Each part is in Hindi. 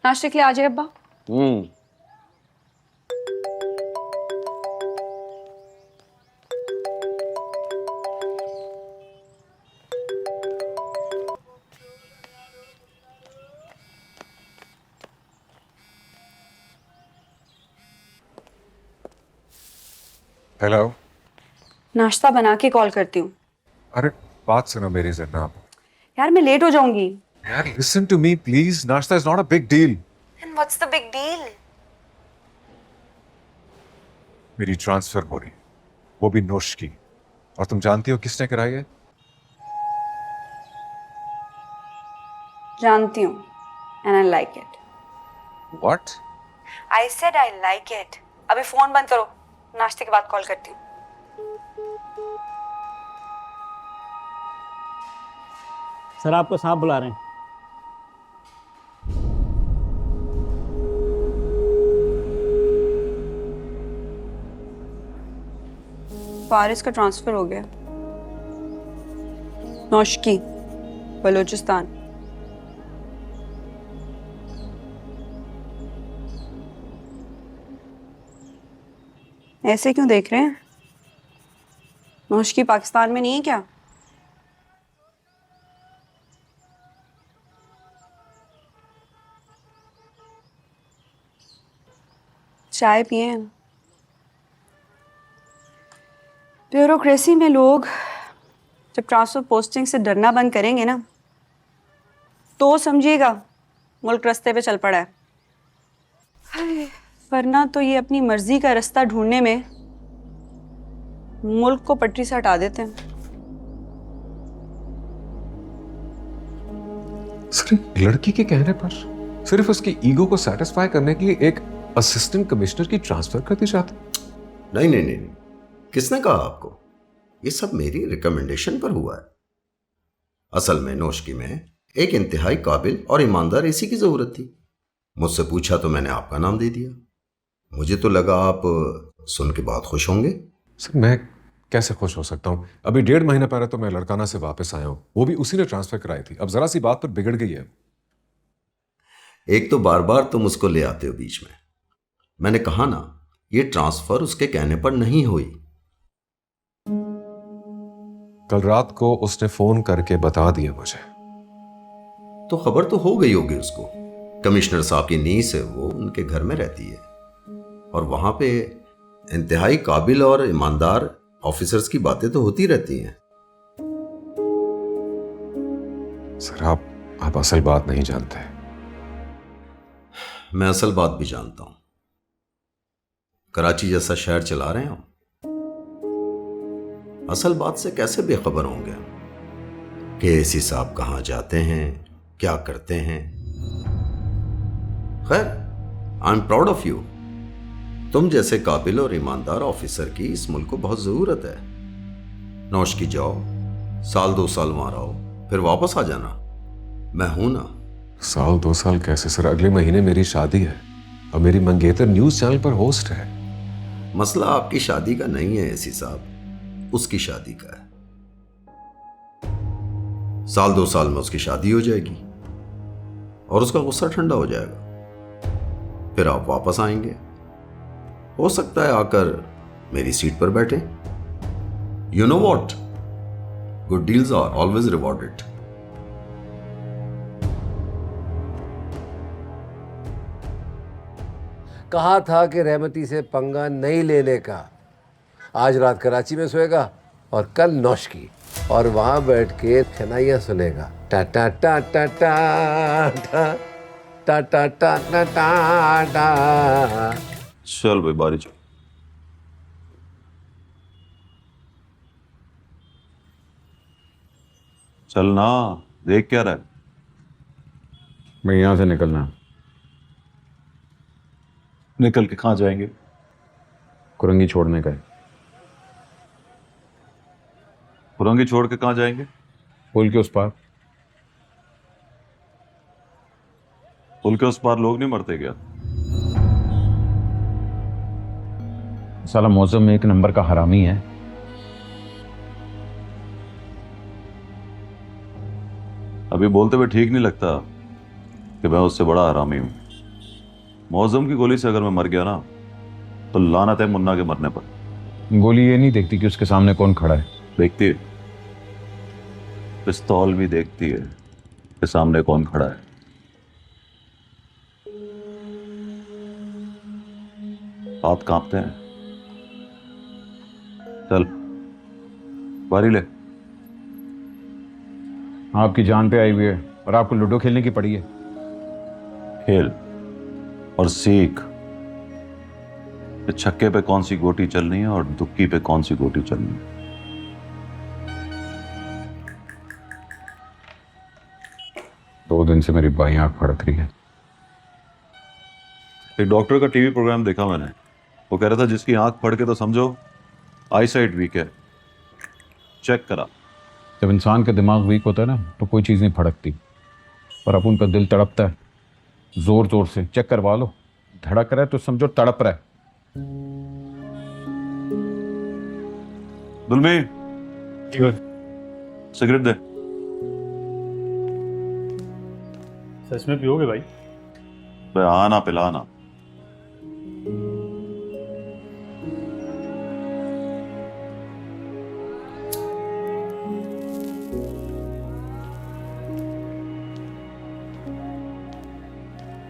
नाश्ते के लिए आ जाए अब्बा। हेलो। नाश्ता बना के कॉल करती हूँ। अरे बात सुनो मेरी जन्नब। यार मैं लेट हो जाऊंगी। यार लिसन टू मी प्लीज, नाश्ता is not a big deal. And what's the big deal? मेरी ट्रांसफर हो रही, वो भी नोश की। और तुम जानती हो किसने कराई है? जानती हूँ। And I like it. What? I said I like it. अभी फोन बंद करो, नाश्ते के बाद कॉल करती हूँ। सर आपको साहब बुला रहे हैं। फारिस का ट्रांसफर हो गया, नौशकी, बलूचिस्तान। ऐसे क्यों देख रहे हैं? नौशकी पाकिस्तान में नहीं है क्या? चाय पिए। ब्यूरोक्रेसी में लोग जब ट्रांसफर पोस्टिंग से डरना बंद करेंगे ना, तो समझिएगा मुल्क रास्ते पे चल पड़ा है। हाय, वरना तो ये अपनी मर्जी का रास्ता ढूंढने में मुल्क को पटरी से हटा देते हैं। सिर्फ लड़की के कहने पर, सिर्फ उसकी ईगो को सेटिस्फाई करने के लिए एक असिस्टेंट कमिश्नर की ट्रांसफर कर दी जाती? नहीं नहीं नहीं नहीं, किसने कहा आपको? ये सब मेरी रिकमेंडेशन पर हुआ है। असल में नौशकी में एक इंतहाई काबिल और ईमानदार एसी की जरूरत थी। मुझसे पूछा तो मैंने आपका नाम दे दिया। मुझे तो लगा आप सुन के बहुत खुश होंगे। सर मैं कैसे खुश हो सकता हूँ? अभी 1.5 महीने पहले तो मैं लड़काना से वापस आया हूँ, वो भी उसी ने ट्रांसफर कराई थी। अब जरा सी बात पर बिगड़ गई है। एक तो बार बार तुम उसको ले आते हो बीच में। मैंने कहा ना, ये ट्रांसफर उसके कहने पर नहीं हुई। कल रात को उसने फोन करके बता दिया मुझे। तो खबर तो हो गई होगी उसको। कमिश्नर साहब की नीस है, वो उनके घर में रहती है और वहां पे इंतहाई काबिल और ईमानदार ऑफिसर्स की बातें तो होती रहती हैं। सर आप असल बात नहीं जानते। मैं असल बात भी जानता हूं। कराची जैसा शहर चला रहे हैं हम। असल बात से कैसे बेखबर होंगे हम कि एसी साहब कहां जाते हैं, क्या करते हैं। खैर, I am proud of you. तुम जैसे काबिल और ईमानदार ऑफिसर की इस मुल्क को बहुत जरूरत है। नौशकी जाओ, 1-2 साल वहां रहो, फिर वापस आ जाना। मैं हूं ना। 1-2 साल कैसे सर? अगले महीने मेरी शादी है और मेरी मंगेतर न्यूज चैनल पर होस्ट है। मसला आपकी शादी का नहीं है एसी साहब, उसकी शादी का है। 1-2 साल में उसकी शादी हो जाएगी और उसका गुस्सा ठंडा हो जाएगा। फिर आप वापस आएंगे। हो सकता है आकर मेरी सीट पर बैठे। You know what, good deals are always rewarded. कहा था कि रहमती से पंगा नहीं लेने का। आज रात कराची में सोएगा और कल नौशकी, और वहां बैठ के शनाइयां सुनेगा। टा टा टा टा टा टा टा टा टा टा टा टा। चल भाई बारी चल। चल ना, देख क्या रहा है? मैं यहां से निकलना। निकल के कहाँ जाएंगे? कुरंगी छोड़ने का है। कुरंगी छोड़ के कहाँ जाएंगे? पुल के उस पार। पुल के उस पार लोग नहीं मरते क्या? साला मौसम में एक नंबर का हरामी है। अभी बोलते हुए ठीक नहीं लगता कि मैं उससे बड़ा हरामी हूं। मौजम की गोली से अगर मैं मर गया ना तो लानत है मुन्ना के मरने पर। गोली ये नहीं देखती कि उसके सामने कौन खड़ा है। देखती है, पिस्तौल भी देखती है कि सामने कौन खड़ा है। हाथ कांपते हैं। चल बारी ले। आपकी जान पे आई हुई है और आपको लूडो खेलने की पड़ी है। खेल और सीख कि छक्के पे कौन सी गोटी चलनी है और दुक्की पे कौन सी गोटी चलनी है। दो दिन से मेरी बाई आंख फड़क रही है। एक डॉक्टर का टीवी प्रोग्राम देखा मैंने। वो कह रहा था जिसकी आंख फड़ के तो समझो आई साइट वीक है। चेक करा। जब इंसान का दिमाग वीक होता है ना तो कोई चीज़ नहीं फड़कती, पर अब उनका दिल तड़पता है जोर जोर से। चेक करवा लो, धड़क रहा है तो समझो तड़प रहा है। दुलमी सिगरेट दे। सच में पियोगे भाई? बे आना पिलाना।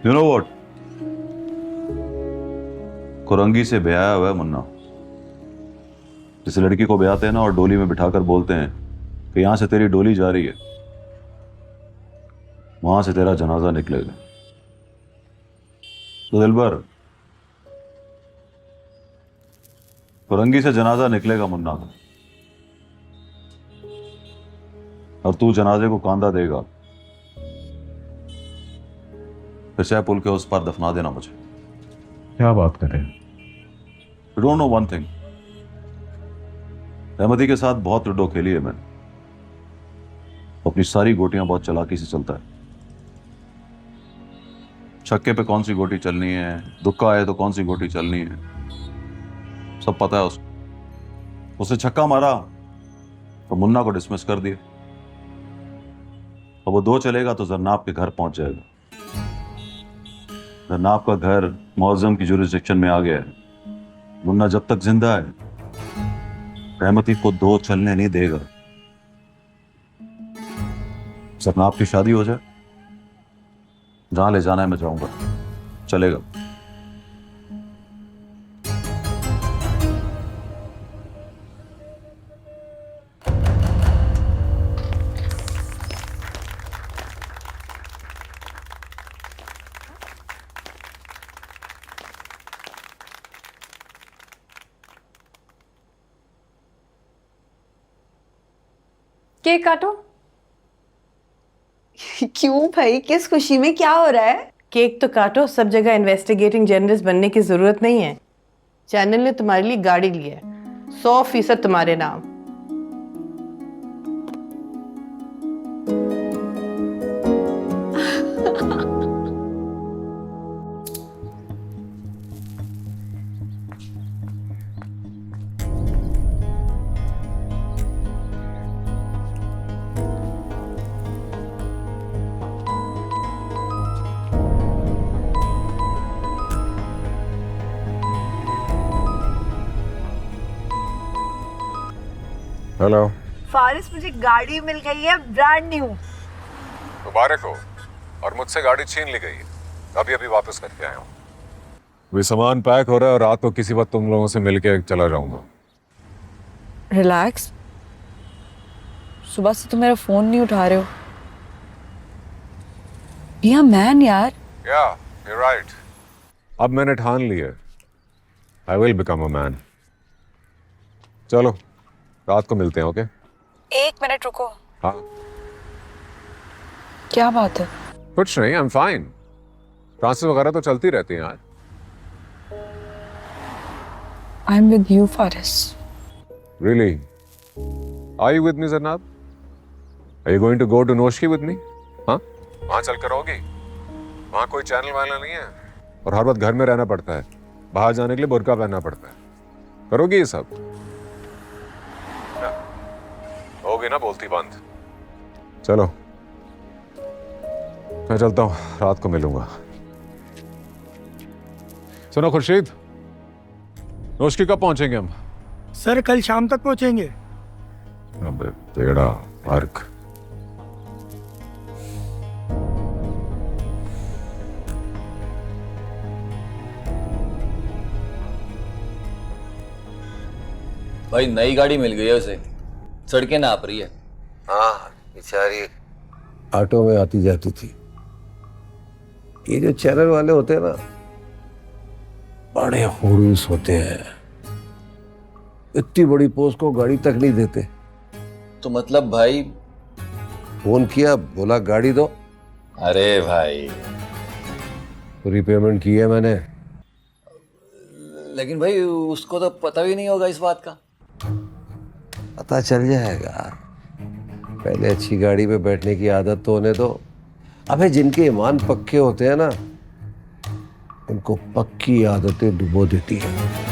यू नो व्हाट, कुरंगी से ब्याह हुआ है मुन्ना। जिस लड़की को ब्याहते हैं ना और डोली में बिठाकर बोलते हैं कि यहां से तेरी डोली जा रही है, वहां से तेरा जनाजा निकलेगा। तो दिलबर, कुरंगी से जनाजा निकलेगा मुन्ना का, और तू जनाजे को कांधा देगा। फिर चाहे पुल के उस पार दफना देना मुझे। क्या बात कर रहे हैं? You don't know one thing, Rahmati के साथ बहुत लूडो खेली है मैंने। अपनी सारी गोटियां बहुत चालाकी से चलता है। छक्के पे कौन सी गोटी चलनी है, दुक्का आए तो कौन सी गोटी चलनी है, सब पता है उसको। उसे छक्का मारा तो मुन्ना को डिसमिस कर दिया। अब वो दो चलेगा तो जरनाब के घर पहुंच जाएगा। जरनाब का घर मौजम की जुरिस्डिक्शन में आ गया है। मुन्ना जब तक जिंदा है रहमती को दो चलने नहीं देगा। जरनाब की शादी हो जाए, जहां ले जाना है मैं जाऊंगा, चलेगा। केक काटो। क्यों भाई, किस खुशी में, क्या हो रहा है? केक तो काटो। सब जगह इन्वेस्टिगेटिंग जर्नलिस्ट बनने की जरूरत नहीं है। चैनल ने तुम्हारे लिए गाड़ी ली है, 100% तुम्हारे नाम। हेलो फारिस, मुझे गाड़ी मिल गई है, ब्रांड न्यू। मुबारक हो। और मुझसे गाड़ी छीन ली गई है, अभी अभी वापस करके आया हूँ। वे सामान पैक हो रहा है और रात को किसी वक्त तुम लोगों से मिलके चला जाऊंगा। रिलैक्स। सुबह से तुम मेरा फोन नहीं उठा रहे हो। बी अ मैन यार। या यू राइट। अब मैंने ठान लिया है, I will become a man. चलो रात को मिलते हैं, ओके? 1 मिनट रुको। हाँ क्या बात है? कुछ नहीं, आई एम फाइन। क्लासेस वगैरह तो चलती रहती हैं आज। I am with you Faris. Really? Are you with me Zarnab? Are you going to go to Noshki with me? हाँ, वहां चल कर रहोगी? वहां कोई चैनल वाला नहीं है और हर वक्त घर में रहना पड़ता है, बाहर जाने के लिए बुर्का पहनना पड़ता है। करोगी ये सब? होगी ना बोलती बंद। चलो मैं चलता हूँ, रात को मिलूंगा। सुनो खुर्शीद, नोशकी कब पहुंचेंगे हम? सर कल शाम तक पहुंचेंगे। अबे बेड़ा अर्क। भाई नई गाड़ी मिल गई है उसे, सड़कें नाप रही है। हाँ बेचारी ऑटो में आती जाती थी। ये जो चैनल वाले होते हैं ना, बड़े हुरूस होते हैं। इतनी बड़ी पोस्ट को गाड़ी तक नहीं देते। तो मतलब भाई? फोन किया, बोला गाड़ी दो। अरे भाई पूरी पेमेंट की है मैंने। लेकिन भाई उसको तो पता भी नहीं होगा इस बात का। पता चल जाएगा। पहले अच्छी गाड़ी में बैठने की आदत तो होने दो। अबे जिनके ईमान पक्के होते हैं ना, उनको पक्की आदतें डुबो देती हैं।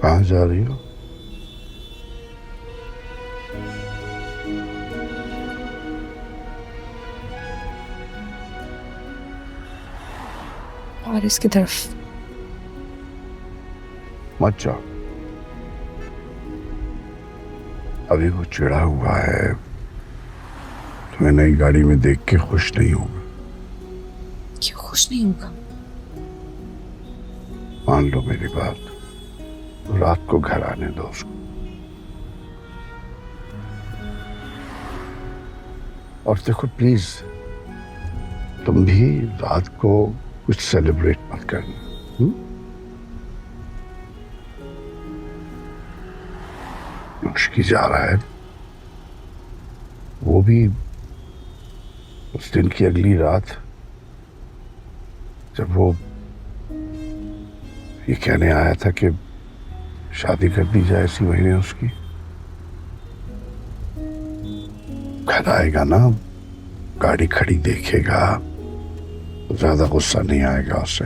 कहाँ जा रही हो? और इसकी तरफ। मत जाओ, अभी वो चिढ़ा हुआ है। तुम्हें नई गाड़ी में देख के खुश नहीं होगा। क्यों खुश नहीं होगा? मान लो मेरी बात, रात को घर आने दो उसको। और देखो प्लीज, तुम भी रात को कुछ सेलिब्रेट मत करना। मुश्किल जा रहा है, वो भी उस दिन की अगली रात जब वो ये कहने आया था कि शादी कर दी जाए इसी महीने उसकी। घर आएगा ना, गाड़ी खड़ी देखेगा, ज्यादा गुस्सा नहीं आएगा उसे।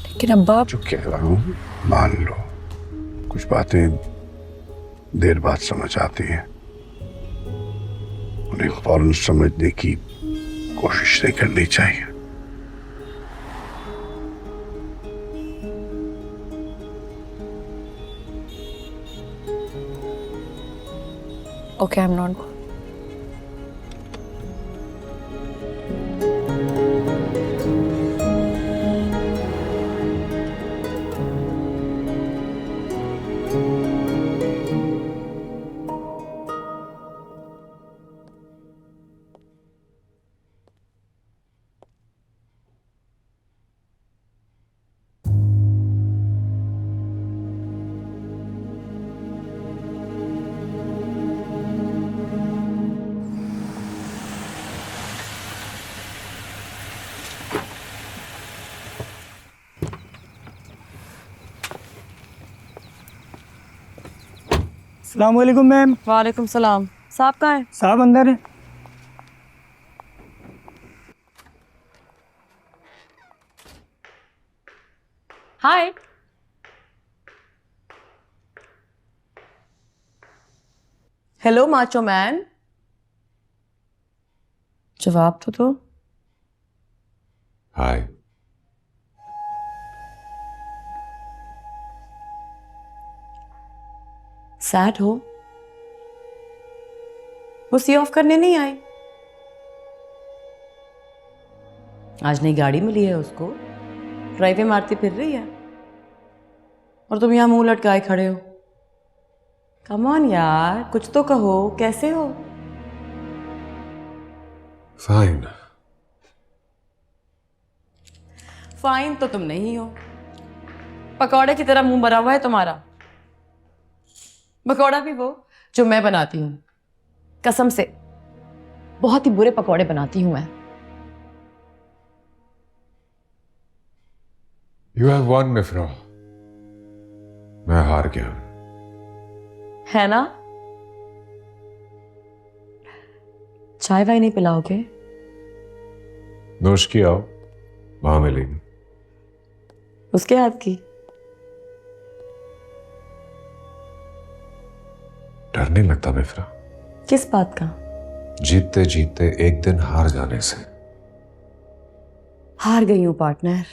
लेकिन अब्बा, जो कह रहा हूं मान लो। कुछ बातें देर बाद समझ आती हैं, उन्हें फौरन समझने की कोशिश नहीं करनी चाहिए। okay, I'm not. अस्सलाम वालेकुम मैम। वालेकुम सलाम। साहब कहाँ है? साहब अंदर है। हाय। हेलो माचो मैन, जवाब तो दो। हाय। सैड हो? वो सी ऑफ करने नहीं आई? आज नई गाड़ी मिली है उसको, ड्राइवे मारती फिर रही है, और तुम यहाँ मुंह लटकाए खड़े हो। कम ऑन यार, कुछ तो कहो, कैसे हो? फाइन। फाइन तो तुम नहीं हो, पकौड़े की तरह मुंह भरा हुआ है तुम्हारा। पकौड़ा भी वो जो मैं बनाती हूँ, कसम से बहुत ही बुरे पकौड़े बनाती हूँ मैं। You have won, मिफ्रा। मैं हार गया। है ना? चाय वाय नहीं पिलाओगे? नोश की आओ, वहां मिलेगी। उसके हाथ की? डर नहीं लगता बिफ्रा? किस बात का? जीतते जीतते एक दिन हार जाने से। हार गई हूं पार्टनर।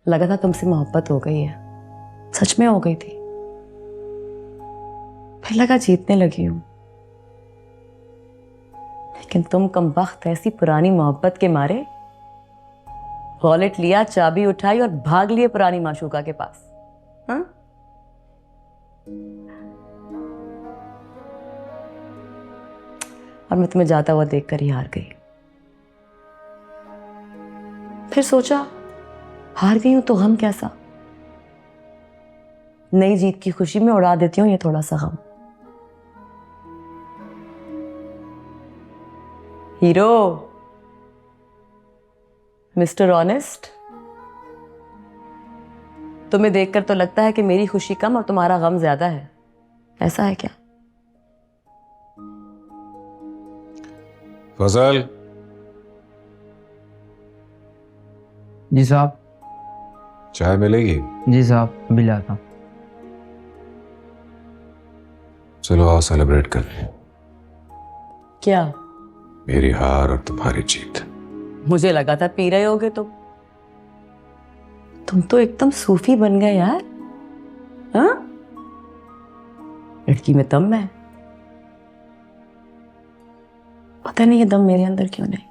लगा था तुमसे मोहब्बत हो गई है, सच में हो गई थी। फिर लगा जीतने लगी हूं, लेकिन तुम कमबख्त ऐसी पुरानी मोहब्बत के मारे वॉलेट लिया, चाबी उठाई और भाग लिए पुरानी माशूका के पास। हाँ? और मैं तुम्हें जाता हुआ देखकर ही हार गई। फिर सोचा हार गई हूं तो गम कैसा, नई जीत की खुशी में उड़ा देती हूँ ये थोड़ा सा गम। हीरो, मिस्टर ऑनेस्ट, तुम्हें देखकर तो लगता है कि मेरी खुशी कम और तुम्हारा गम ज्यादा है। ऐसा है क्या? फजल। जी साहब। चाय मिलेगी? जी साहब, अभी लाता हूँ। चलो आओ सेलिब्रेट कर लें। क्या? मेरी हार और तुम्हारी जीत। मुझे लगा था पी रहे होगे तुम तो एकदम सूफी बन गए यार। हाँ? लड़की में दम है, पता नहीं ये दम मेरे अंदर क्यों नहीं।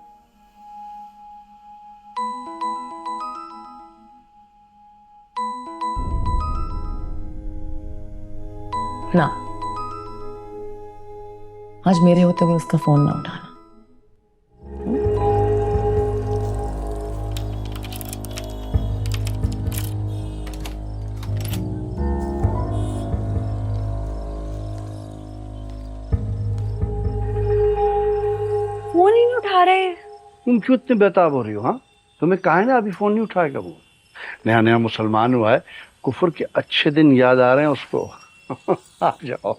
ना, आज मेरे होते हुए उसका फोन ना उठाना। फोन ही नहीं उठा रहे। तुम क्यों इतने बेताब हो रही हो? हाँ, तुम्हें कहा है ना अभी फोन नहीं उठाएगा वो। नया नया मुसलमान हुआ है, कुफर के अच्छे दिन याद आ रहे हैं उसको। आ जाओ।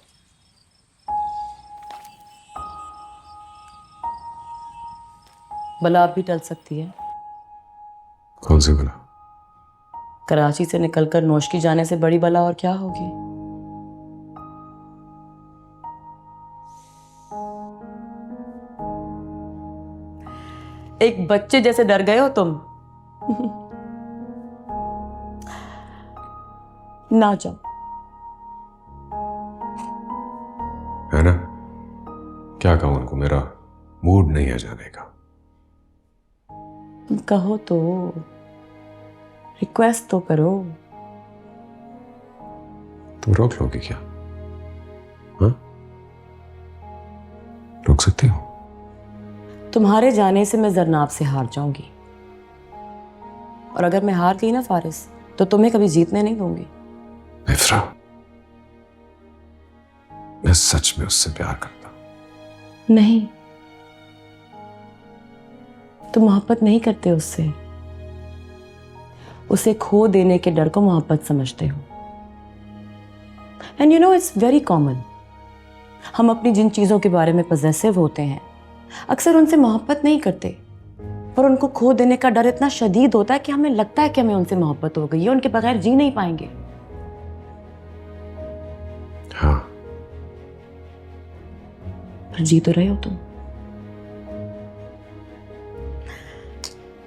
बला अब भी टल सकती है। कौन सी बला? कराची से निकलकर नोशकी जाने से बड़ी बला और क्या होगी? एक बच्चे जैसे डर गए हो तुम। ना जाओ। है ना? क्या कहूं उनको, मेरा मूड नहीं है जाने का। तुम कहो तो, रिक्वेस्ट तो करो। तुम रोक लोगी क्या? हाँ? रोक सकती हो? तुम्हारे जाने से मैं जरनाब से हार जाऊंगी, और अगर मैं हार गई ना फारिस, तो तुम्हें कभी जीतने नहीं दूंगी। इफ्रा, मैं सच में उससे प्यार करता हूं। नहीं, तुम मोहब्बत नहीं करते उससे, उसे खो देने के डर को मोहब्बत समझते हो। And you know it's very common. हम अपनी जिन चीजों के बारे में पजेसिव होते हैं, अक्सर उनसे मोहब्बत नहीं करते, पर उनको खो देने का डर इतना शदीद होता है कि हमें लगता है कि हमें उनसे मोहब्बत हो गई है, उनके बगैर जी नहीं पाएंगे। हाँ, पर जी तो रहे हो तुम।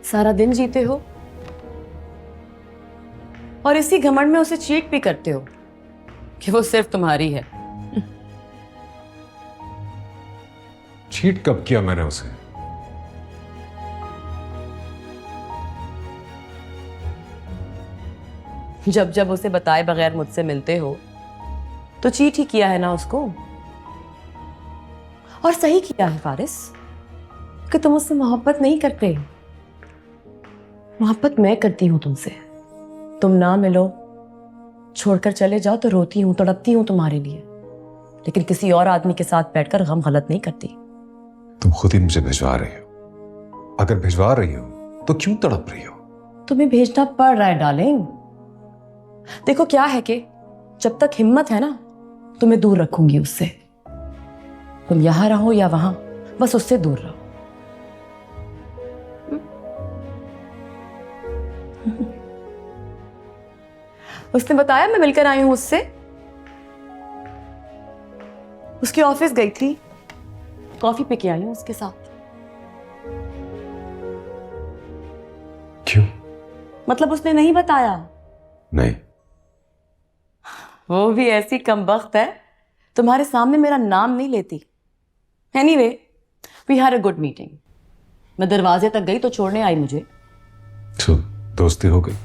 सारा दिन जीते हो और इसी घमंड में उसे चीट भी करते हो कि वो सिर्फ तुम्हारी है। चीट कब किया मैंने उसे? जब जब उसे बताए बगैर मुझसे मिलते हो तो चीट ही किया है ना उसको। और सही किया है फारिस कि तुम उससे मोहब्बत नहीं करते। मोहब्बत मैं करती हूं तुमसे। तुम ना मिलो, छोड़कर चले जाओ तो रोती हूं, तड़पती हूं तुम्हारे लिए, लेकिन किसी और आदमी के साथ बैठकर गम गलत नहीं करती। तुम खुद ही मुझे भिजवा रही हो। अगर भिजवा रही हो तो क्यों तड़प रही हो? तुम्हें भेजना पड़ रहा है डार्लिंग। देखो क्या है कि जब तक हिम्मत है ना, तुम्हें दूर रखूंगी उससे, तुम यहाँ रहो या वहां, बस उससे दूर रहो। उसने बताया मैं मिलकर आई हूं उससे। उसके ऑफिस गई थी, कॉफी पी के आई हूं उसके साथ। क्यों? मतलब उसने नहीं बताया? नहीं। वो भी ऐसी कमबख्त है, तुम्हारे सामने मेरा नाम नहीं लेती। Anyway, we had a good meeting. मैं दरवाजे तक गई तो छोड़ने आई मुझे। तो दोस्ती हो गई?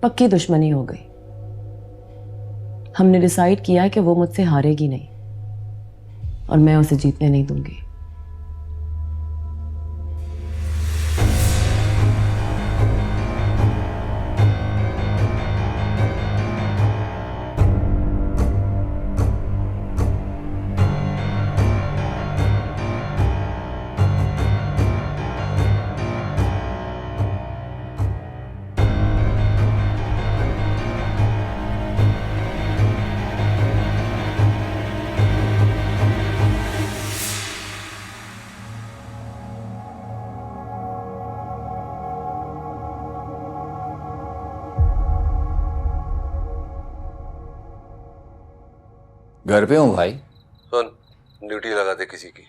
पक्की दुश्मनी हो गई। हमने डिसाइड किया है कि वो मुझसे हारेगी नहीं और मैं उसे जीतने नहीं दूंगी। घर पे हूँ भाई। सुन, ड्यूटी लगा दे किसी की।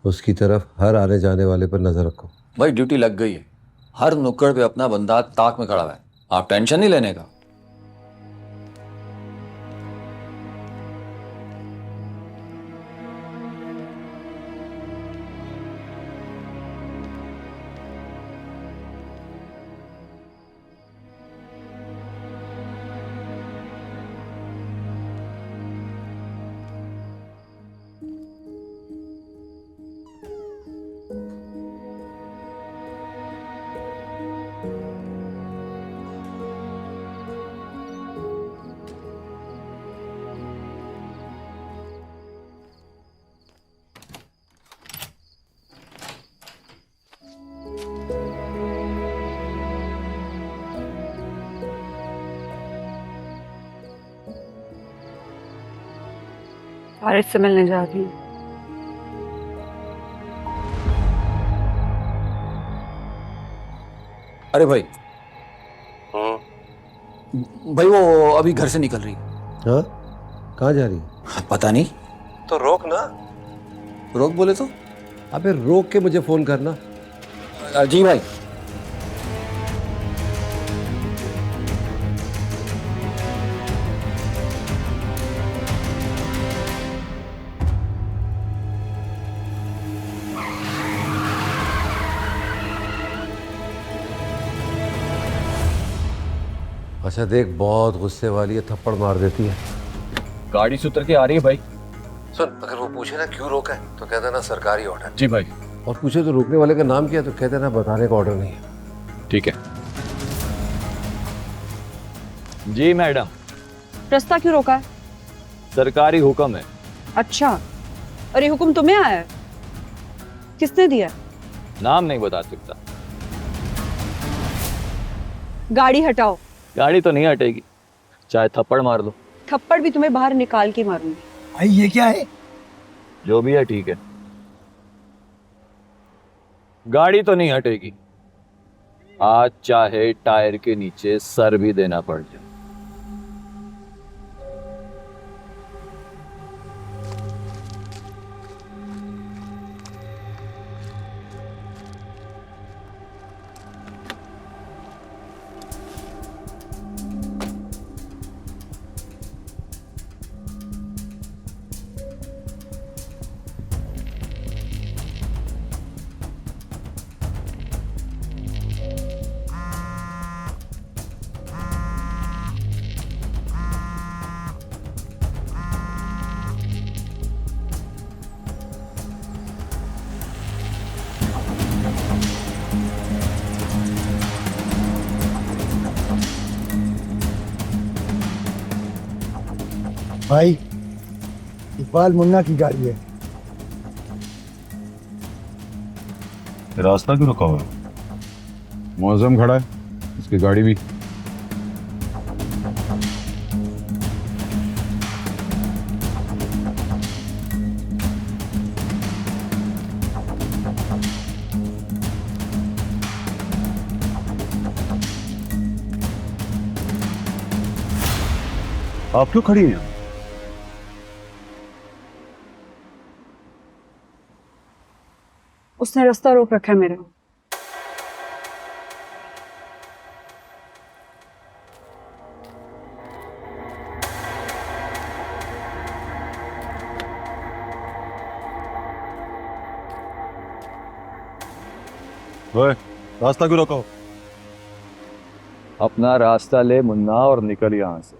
उसकी तरफ हर आने जाने वाले पर नजर रखो। भाई ड्यूटी लग गई है, हर नुक्कड़ पे अपना बंदा ताक में खड़ा है। आप टेंशन नहीं लेने का। फारिज से मिलने जा रही हूँ। अरे भाई, भाई वो अभी घर से निकल रही। हाँ? कहाँ जा रही? पता नहीं। तो रोक ना। रोक बोले तो? अबे रोक के मुझे फोन करना। जी भाई। अच्छा देख, बहुत गुस्से वाली है, थप्पड़ मार देती है। गाड़ी से उतर के आ रही है भाई। सुन, अगर वो पूछे ना क्यों रोका है तो कह देना सरकारी ऑर्डर। जी भाई। और पूछे तो रोकने वाले का नाम क्या है तो कह देना बताने का ऑर्डर नहीं है। ठीक है जी मैडम। रास्ता क्यों रोका है? सरकारी हुक्म है। अच्छा, और ये हुक्म तुम्हें आया है? किसने दिया? नाम नहीं बता सकता। गाड़ी हटाओ। गाड़ी तो नहीं हटेगी, चाहे थप्पड़ मार दो। थप्पड़ भी तुम्हें बाहर निकाल के मारूंगी। भाई ये क्या है? जो भी है ठीक है, गाड़ी तो नहीं हटेगी। आज चाहे टायर के नीचे सर भी देना पड़ जाए। भाई इकबाल मुन्ना की गाड़ी है। रास्ता क्यों रुका हुआ है? मौजम खड़ा है, उसकी गाड़ी भी। आप क्यों खड़ी हैं? उसने रास्ता रोक रखा है मेरा। ओए, रास्ता क्यों रोका? अपना रास्ता ले मुन्ना और निकल यहां से।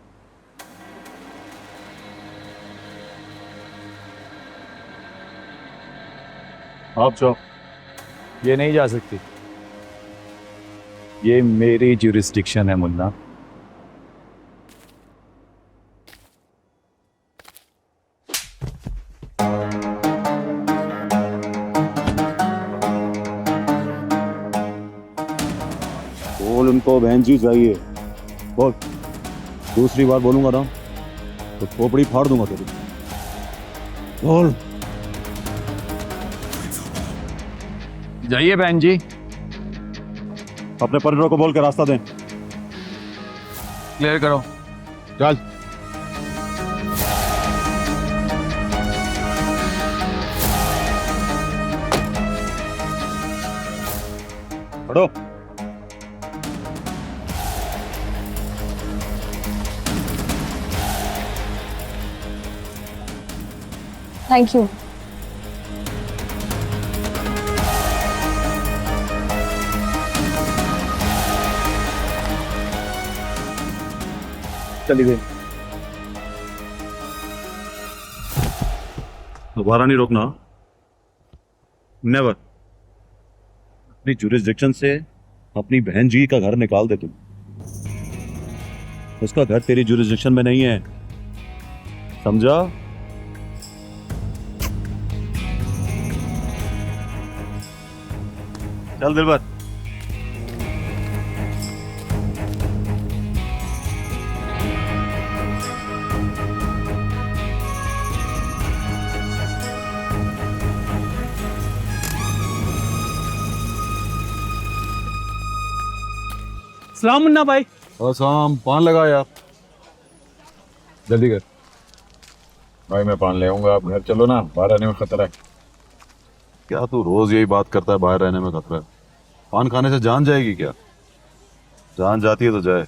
आप जाओ। ये नहीं जा सकती, ये मेरी ज्यूरिस्डिक्शन है मुन्ना। बोल उनको बहन जी चाहिए। बोल, दूसरी बार बोलूंगा ना तो खोपड़ी फाड़ दूंगा तेरी। बोल। जाइए बहन जी। अपने परिवार को बोल के रास्ता दें। क्लियर करो। चल। हटो। Thank you. चली गई। दोबारा नहीं रोकना। नेवर। अपनी जुरिस्डिक्शन से अपनी बहन जी का घर निकाल दे तुम। उसका घर तेरी जुरिस्डिक्शन में नहीं है, समझा? चल दिलबर। सलाम मुन्ना भाई। शाम पान लगा यार। जल्दी कर भाई, मैं पान ले आऊंगा। आप घर चलो ना, बाहर आने में खतरा है। क्या तू रोज यही बात करता है, बाहर रहने में खतरा है? पान खाने से जान जाएगी क्या? जान जाती है तो जाए।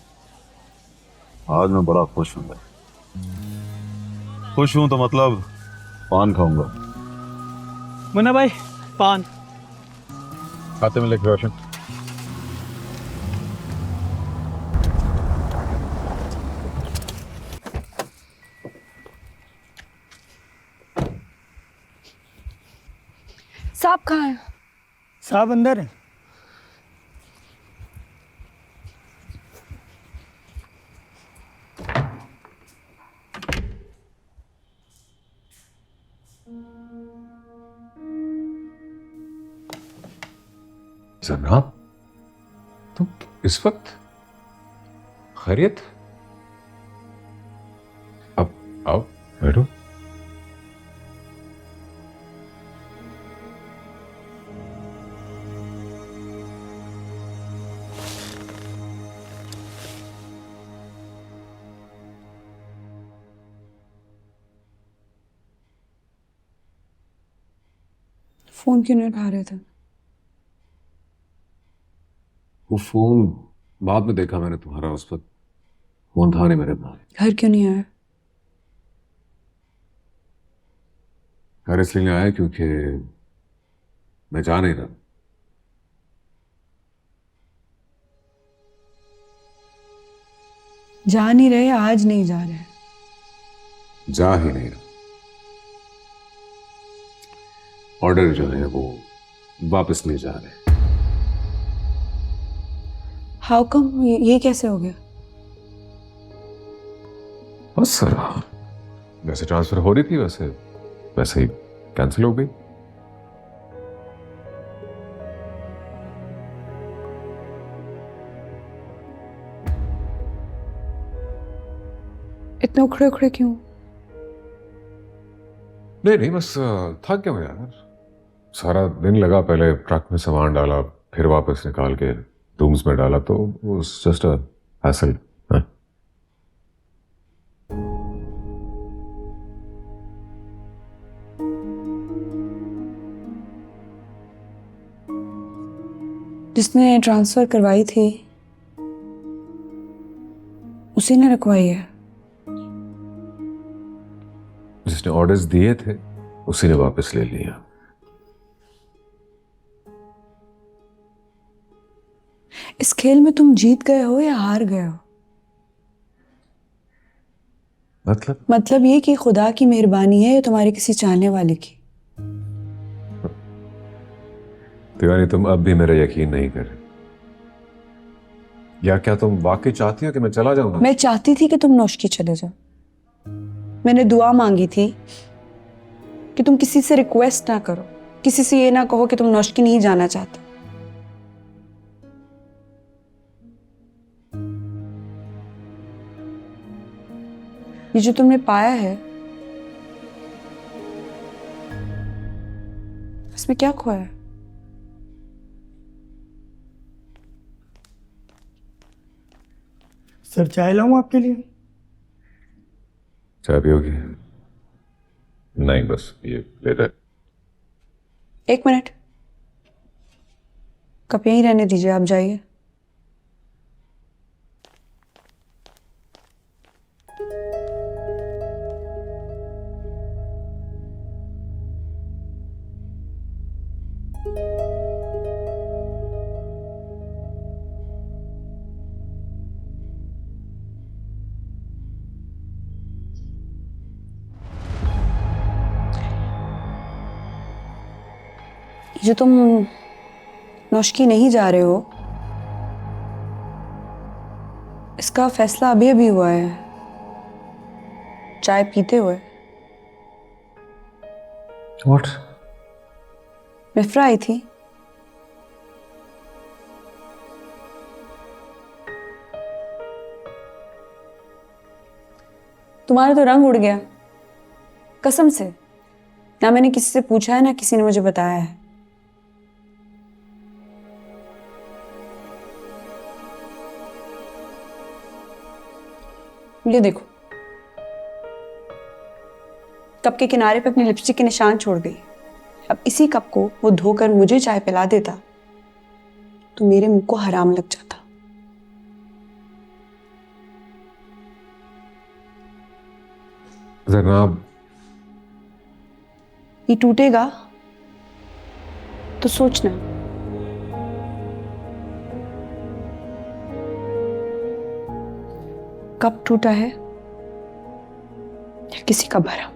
आज मैं बड़ा खुश हूं भाई। खुश हूं तो मतलब पान खाऊंगा। मुन्ना भाई पान। खाते में लिख रोशन। साहब कहाँ है? साहब अंदर है। जनाब, तुम इस वक्त खैरियत? अब आओ बैठो। फोन क्यों नहीं उठा रहे थे? वो फोन बाद में देखा मैंने तुम्हारा, उस वक्त फोन था नहीं मेरे पास। घर क्यों नहीं आया? घर इसलिए नहीं आया क्योंकि मैं जा नहीं रहा। जा नहीं रहे, आज नहीं जा रहे? जा ही नहीं रहा। ऑर्डर जो है वो वापस नहीं जा रहे। How come? ये कैसे हो गया? बस सर, वैसे ट्रांसफर हो रही थी, वैसे ही कैंसिल हो गई। इतने उखड़े उखड़े क्यों? नहीं बस थक गया मैं यार। सारा दिन लगा, पहले ट्रक में सामान डाला, फिर वापस निकाल के रूम्स में डाला, तो वो जस्ट अ हैसल। जिसने ट्रांसफर करवाई थी उसी ने रखवाई है। जिसने ऑर्डर्स दिए थे उसी ने वापस ले लिया। इस खेल में तुम जीत गए हो या हार गए हो? मतलब ये कि खुदा की मेहरबानी है या तुम्हारे किसी चाहने वाले की? तिवारी, तुम अब भी मेरा यकीन नहीं कर रहे। या क्या तुम वाकई चाहती हो कि मैं चला जाऊंगा? मैं चाहती थी कि तुम नौशकी चले जाओ। मैंने दुआ मांगी थी कि तुम किसी से रिक्वेस्ट ना करो, किसी से ये ना कहो कि तुम नौशकी नहीं जाना चाहते। ये जो तुमने पाया है इसमें क्या खोया है? सर चाय लाऊं आपके लिए? चाय पियोगी? नहीं, बस ये ले रहे। एक मिनट, कप यहीं रहने दीजिए, आप जाइए। जो तुम नौशकी नहीं जा रहे हो इसका फैसला अभी अभी हुआ है, चाय पीते हुए। What? मिफ्रा आई थी। तुम्हारा तो रंग उड़ गया, कसम से। ना मैंने किसी से पूछा है ना किसी ने मुझे बताया है। ये देखो, कप के किनारे पे अपनी लिपस्टिक के निशान छोड़ गई। अब इसी कप को वो धोकर मुझे चाय पिला देता तो मेरे मुंह को हराम लग जाता। जनाब, ये टूटेगा तो सोचना। कब टूटा है या किसी का भरा।